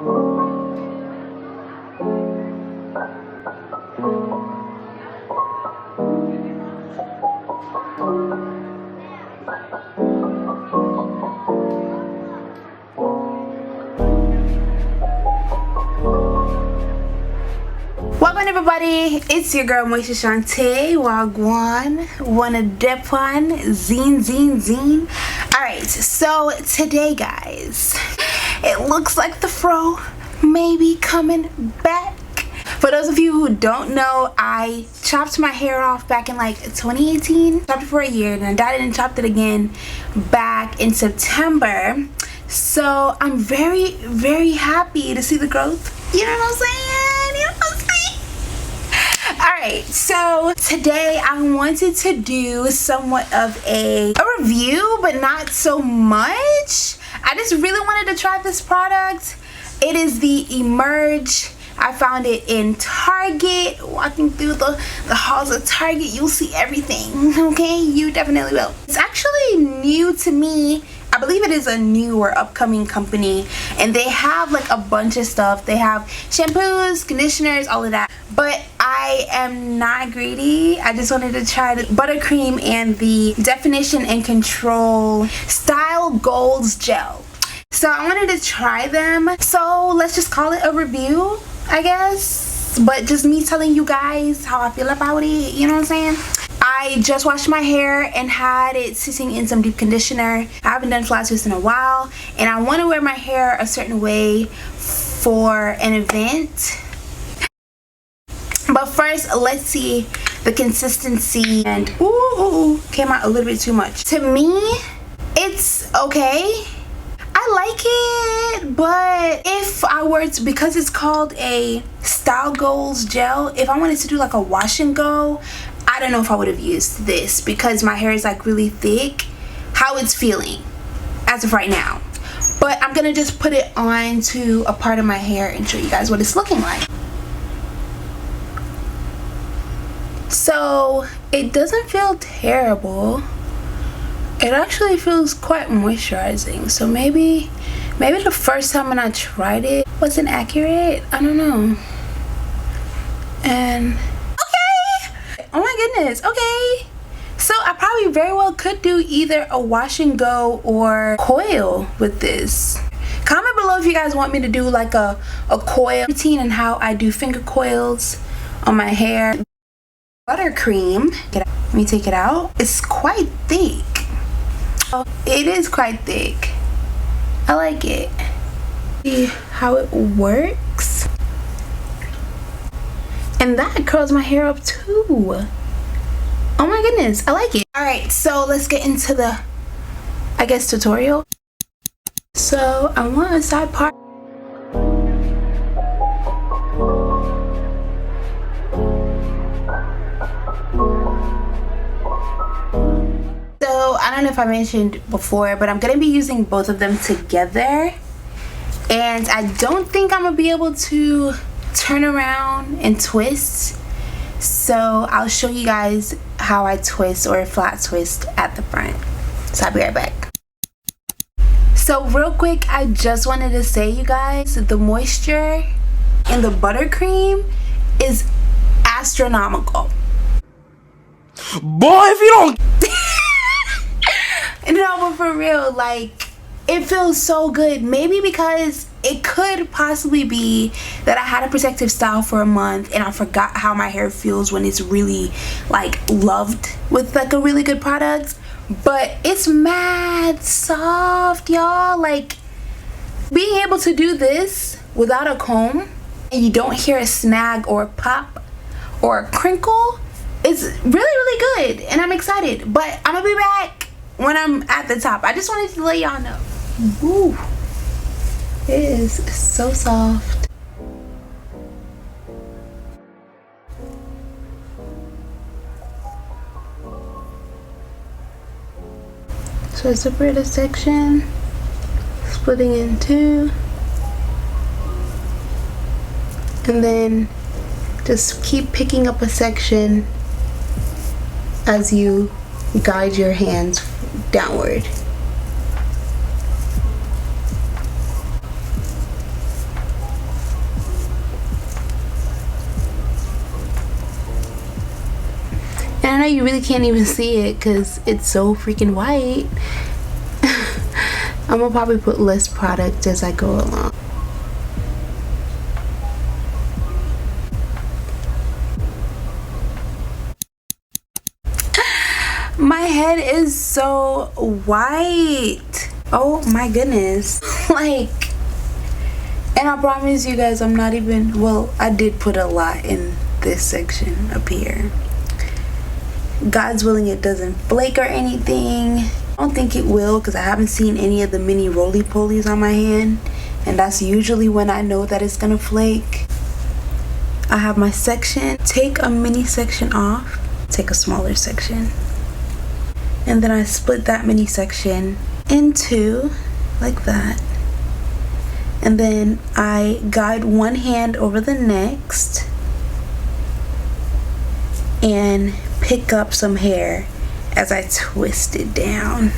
Welcome everybody, it's your girl Moisha Shantae. Wagwan, wanna dip on zine. Alright, so today guys, it looks like the fro may be coming back. For those of you who don't know, I chopped my hair off back in like 2018. Chopped it for a year, then I dyed it and chopped it again back in September. So I'm very happy to see the growth. You know what I'm saying? You know what I'm saying? Alright, so today I wanted to do somewhat of a review, but not so much. I just really wanted to try this product. It is the Emerge. I found it in Target. Walking through the halls of Target, you'll see everything, okay? You definitely will. It's actually new to me. I believe it is a new or upcoming company, and they have like a bunch of stuff. They have shampoos, conditioners, all of that. But I am not greedy. I just wanted to try the buttercream and the Definition and Control Style Golds Gel. So I wanted to try them. So let's just call it a review, I guess. But just me telling you guys how I feel about it, you know what I'm saying? I just washed my hair and had it sitting in some deep conditioner. I haven't done flat twist in a while, and I want to wear my hair a certain way for an event. But first, let's see the consistency. And ooh, came out a little bit too much. To me, it's okay. I like it, but if I were to, because it's called a Style Golds Gel, if I wanted to do like a wash and go, I don't know if I would have used this because my hair is like really thick. How it's feeling as of right now. But I'm gonna just put it on to a part of my hair and show you guys what it's looking like. So it doesn't feel terrible. It actually feels quite moisturizing. So maybe the first time when I tried it wasn't accurate. I don't know. And oh my goodness, okay. So I probably very well could do either a wash and go or coil with this. Comment below if you guys want me to do like a coil routine and how I do finger coils on my hair. Buttercream, let me take it out. It's quite thick. It is quite thick. I like it. See how it works. And that curls my hair up too. Oh my goodness, I like it. Alright, so let's get into the, I guess, tutorial. So I want a side part. So I don't know if I mentioned before, but I'm gonna be using both of them together. And I don't think I'm gonna be able to turn around and twist, so I'll show you guys how I twist or flat twist at the front. So I'll be right back. So real quick, I just wanted to say, you guys, the moisture in the buttercream is astronomical. Boy, if you don't no, but for real, like, it feels so good. Maybe because it could possibly be that I had a protective style for a month and I forgot how my hair feels when it's really like loved with like a really good product. But it's mad soft, y'all. Like, being able to do this without a comb and you don't hear a snag or a pop or a crinkle is really good, and I'm excited. But I'm gonna be back when I'm at the top. I just wanted to let y'all know. Ooh, it is so soft. So I separate a section, splitting in two, and then just keep picking up a section as you guide your hands downward. know you really can't even see it because it's so freaking white. I'm gonna probably put less product as I go along. My head is so white. Oh my goodness. Like, and I promise you guys, I'm not even, well, I did put a lot in this section up here. God's willing it doesn't flake or anything. I don't think it will because I haven't seen any of the mini roly-polies on my hand, and that's usually when I know that it's gonna flake. I have my section. Take a mini section off, take a smaller section, and then I split that mini section into like that, and then I guide one hand over the next and pick up some hair as I twist it down.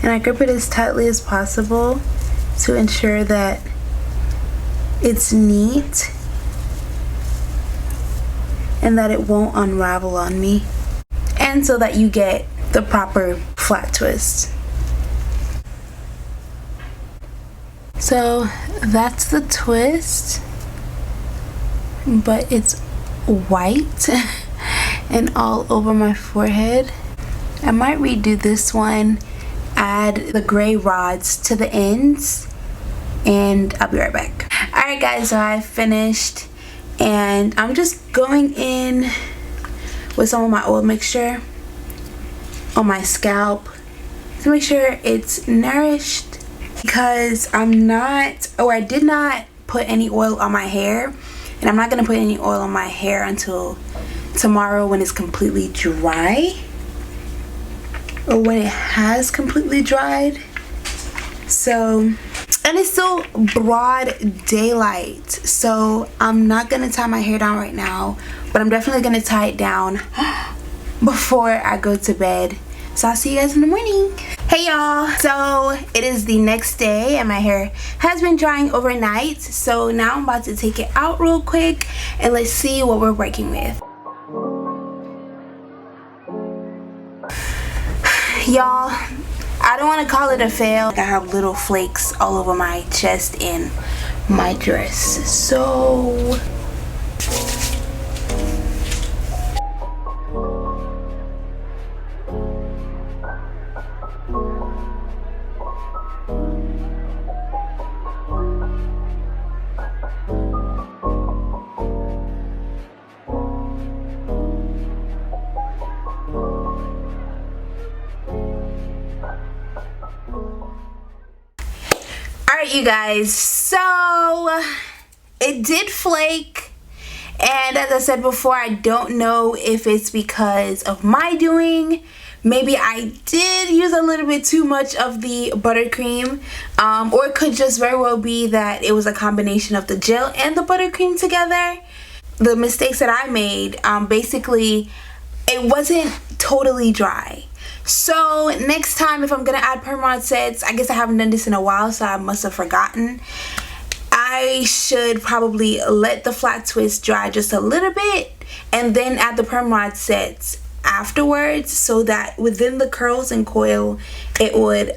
And I grip it as tightly as possible to ensure that it's neat and that it won't unravel on me, and so that you get the proper flat twist. So that's the twist, but it's white and all over my forehead. I might redo this one, add the gray rods to the ends, and I'll be right back. Alright guys, so I finished, and I'm just going in with some of my oil mixture on my scalp to make sure it's nourished, because I did not put any oil on my hair, and I'm not going to put any oil on my hair until tomorrow when it's completely dry, or when it has completely dried. So, and it's still broad daylight, so I'm not going to tie my hair down right now, but I'm definitely going to tie it down before I go to bed. So I'll see you guys in the morning. Hey y'all, so it is the next day and my hair has been drying overnight, so now I'm about to take it out real quick and let's see what we're working with. Y'all, I don't want to call it a fail. I have little flakes all over my chest and my dress, so alright you guys, so it did flake, and as I said before, I don't know if it's because of my doing. Maybe I did use a little bit too much of the buttercream, or it could just very well be that it was a combination of the gel and the buttercream together. The mistakes that I made, basically it wasn't totally dry. So next time if I'm gonna add perm-on sets, I guess I haven't done this in a while, so I must have forgotten, I should probably let the flat twist dry just a little bit and then add the perm-on sets afterwards, so that within the curls and coil it would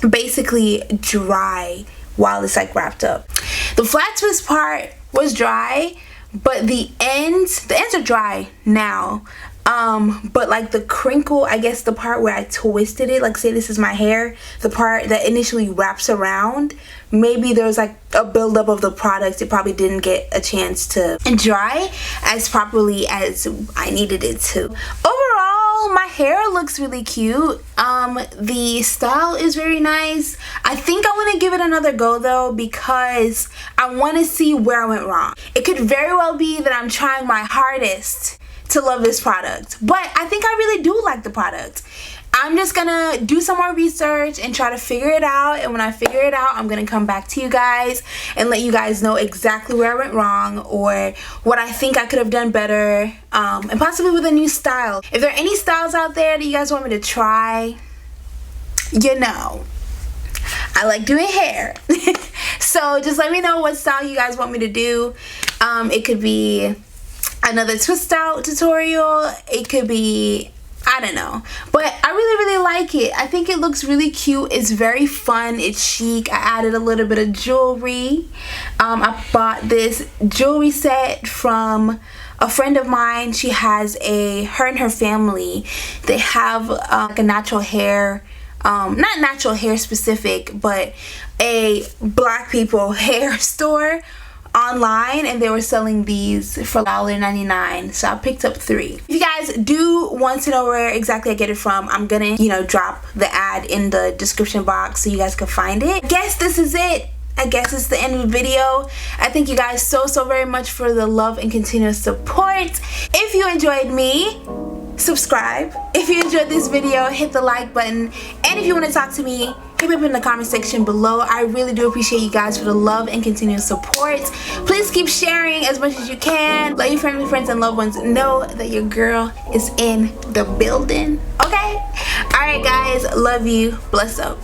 basically dry while it's like wrapped up. The flat twist part was dry, but the ends are dry now, but like the crinkle, I guess the part where I twisted it, like say this is my hair, the part that initially wraps around, maybe there's like a buildup of the product. It probably didn't get a chance to dry as properly as I needed it to. Overall, my hair looks really cute. The style is very nice. I think I want to give it another go though, because I want to see where I went wrong. It could very well be that I'm trying my hardest to love this product, but I think I really do like the product. I'm just gonna do some more research and try to figure it out, and when I figure it out, I'm gonna come back to you guys and let you guys know exactly where I went wrong or what I think I could have done better, and possibly with a new style. If there are any styles out there that you guys want me to try, you know, I like doing hair. So just let me know what style you guys want me to do. It could be another twist out tutorial. It could be, I don't know, but I really like it. I think it looks really cute. It's very fun. It's chic. I added a little bit of jewelry. I bought this jewelry set from a friend of mine. She has her and her family, they have like a natural hair, not natural hair specific, but a black people hair store online, and they were selling these for $1.99, so I picked up 3. If you guys do want to know where exactly I get it from, I'm gonna, you know, drop the ad in the description box so you guys can find it. I guess this is it. I guess it's the end of the video. I thank you guys so very much for the love and continuous support. If you enjoyed me, subscribe. If you enjoyed this video, hit the like button, and if you want to talk to me, hit me up in the comment section below. I really do appreciate you guys for the love and continuous support. Please keep sharing as much as you can. Let your family, friends, and loved ones know that your girl is in the building. Okay? Alright guys, love you. Bless up.